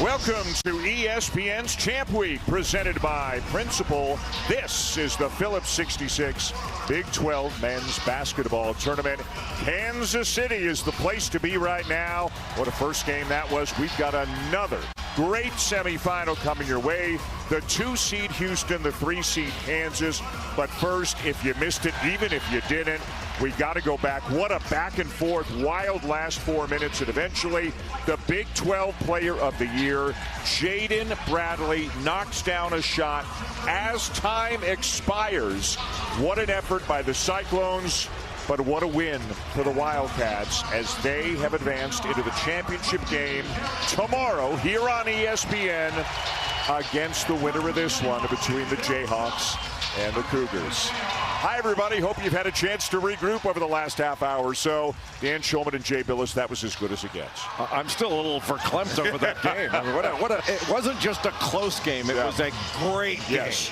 Welcome to ESPN's Champ Week, presented by Principal. This is the Phillips 66 Big 12 Men's Basketball Tournament. Kansas City is the place to be right now. What a first game that was. We've got another great semifinal coming your way. The 2-seed Houston, the 3-seed Kansas. But first, if you missed it, even if you didn't, we got to go back. What a back and forth, wild last 4 minutes. And eventually, the Big 12 Player of the Year, Jaden Bradley, knocks down a shot as time expires. What an effort by the Cyclones. But what a win for the Wildcats as they have advanced into the championship game tomorrow here on ESPN against the winner of this one between the Jayhawks and the Cougars. Hi, everybody. Hope you've had a chance to regroup over the last half hour or so. Dan Schulman and Jay Billis, that was as good as it gets. I'm still a little verklempt over that game. I mean, it wasn't just a close game. It was a great game. Yes.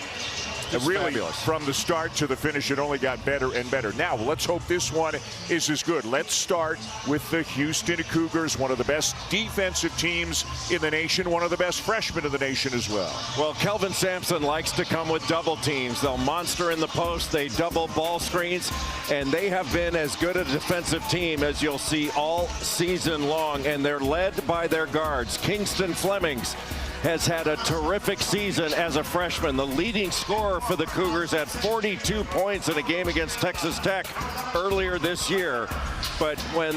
And really, fabulous. From the start to the finish, it only got better and better. Now, let's hope this one is as good. Let's start with the Houston Cougars, one of the best defensive teams in the nation, one of the best freshmen in the nation as well. Well, Kelvin Sampson likes to come with double teams. They'll monster in the post, they double ball screens, and they have been as good a defensive team as you'll see all season long, and they're led by their guards. Kingston Flemings has had a terrific season as a freshman. The leading scorer for the Cougars at 42 points in a game against Texas Tech earlier this year. But when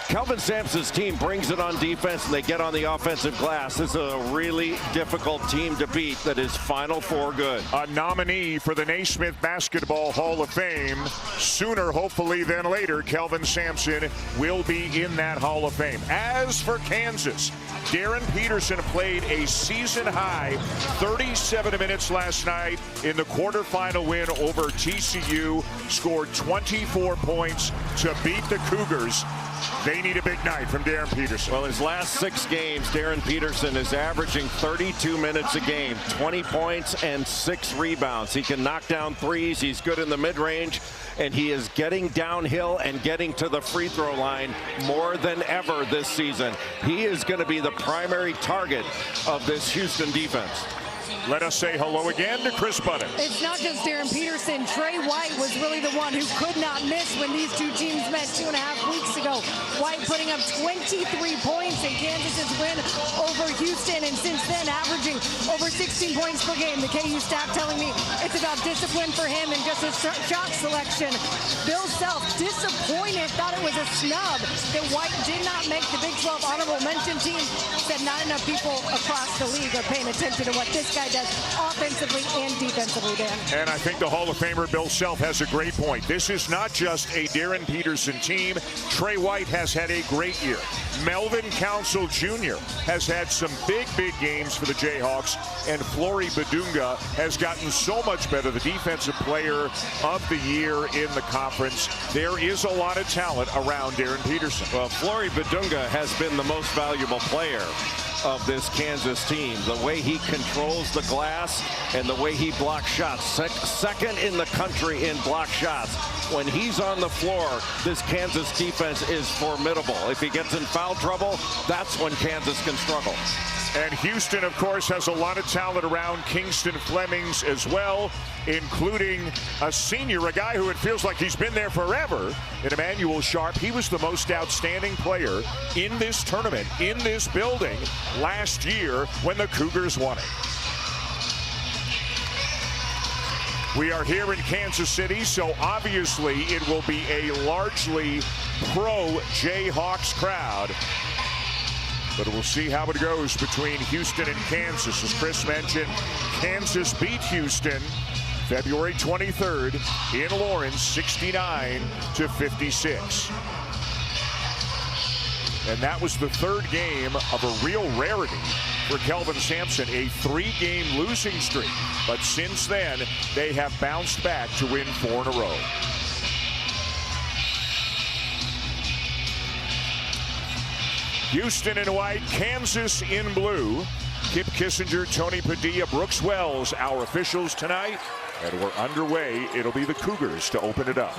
Kelvin Sampson's team brings it on defense and they get on the offensive glass, this is a really difficult team to beat that is Final Four good. A nominee for the Naismith Basketball Hall of Fame. Sooner, hopefully, than later, Kelvin Sampson will be in that Hall of Fame. As for Kansas, Darren Peterson played a season-high 37 minutes last night in the quarterfinal win over TCU, scored 24 points to beat the Cougars. They need a big night from Darren Peterson. Well, his last 6 games, Darren Peterson is averaging 32 minutes a game, 20 points and 6 rebounds. He can knock down threes. He's good in the mid-range, and he is getting downhill and getting to the free throw line more than ever this season. He is going to be the primary target of this Houston defense. Let us say hello again to Chris Budden. It's not just Darren Peterson. Trey White was really the one who could not miss when these two teams met 2.5 weeks ago. White putting up 23 points in Kansas's win over Houston, and since then averaging over 16 points per game. The KU staff telling me it's about discipline for him and just his shot selection. Bill Self disappointed, thought it was a snub that White did not make the Big 12 honorable mention team. Said not enough people across the league are paying attention to what this guy does offensively and defensively, Dan. And I think the Hall of Famer Bill Self has a great point. This is not just a Darren Peterson team. Trey White has had a great year. Melvin Council Jr. has had some big games for the Jayhawks, and Flory Badunga has gotten so much better, the defensive player of the year in the conference. There is a lot of talent around Darren Peterson. Well, Flory Badunga has been the most valuable player of this Kansas team. The way he controls the glass and the way he blocks shots. Second in the country in block shots. When he's on the floor, this Kansas defense is formidable. If he gets in foul trouble, that's when Kansas can struggle. And Houston, of course, has a lot of talent around Kingston Flemings as well, including a senior, a guy who it feels like he's been there forever, in Emmanuel Sharp. He was the most outstanding player in this tournament, in this building, last year when the Cougars won it. We are here in Kansas City, so obviously it will be a largely pro-Jayhawks crowd. But we'll see how it goes between Houston and Kansas. As Chris mentioned, Kansas beat Houston February 23rd in Lawrence, 69-56. And that was the third game of a real rarity for Kelvin Sampson, a 3-game losing streak. But since then, they have bounced back to win 4 in a row. Houston in white, Kansas in blue. Kip Kissinger, Tony Padilla, Brooks Wells, our officials tonight. And we're underway. It'll be the Cougars to open it up.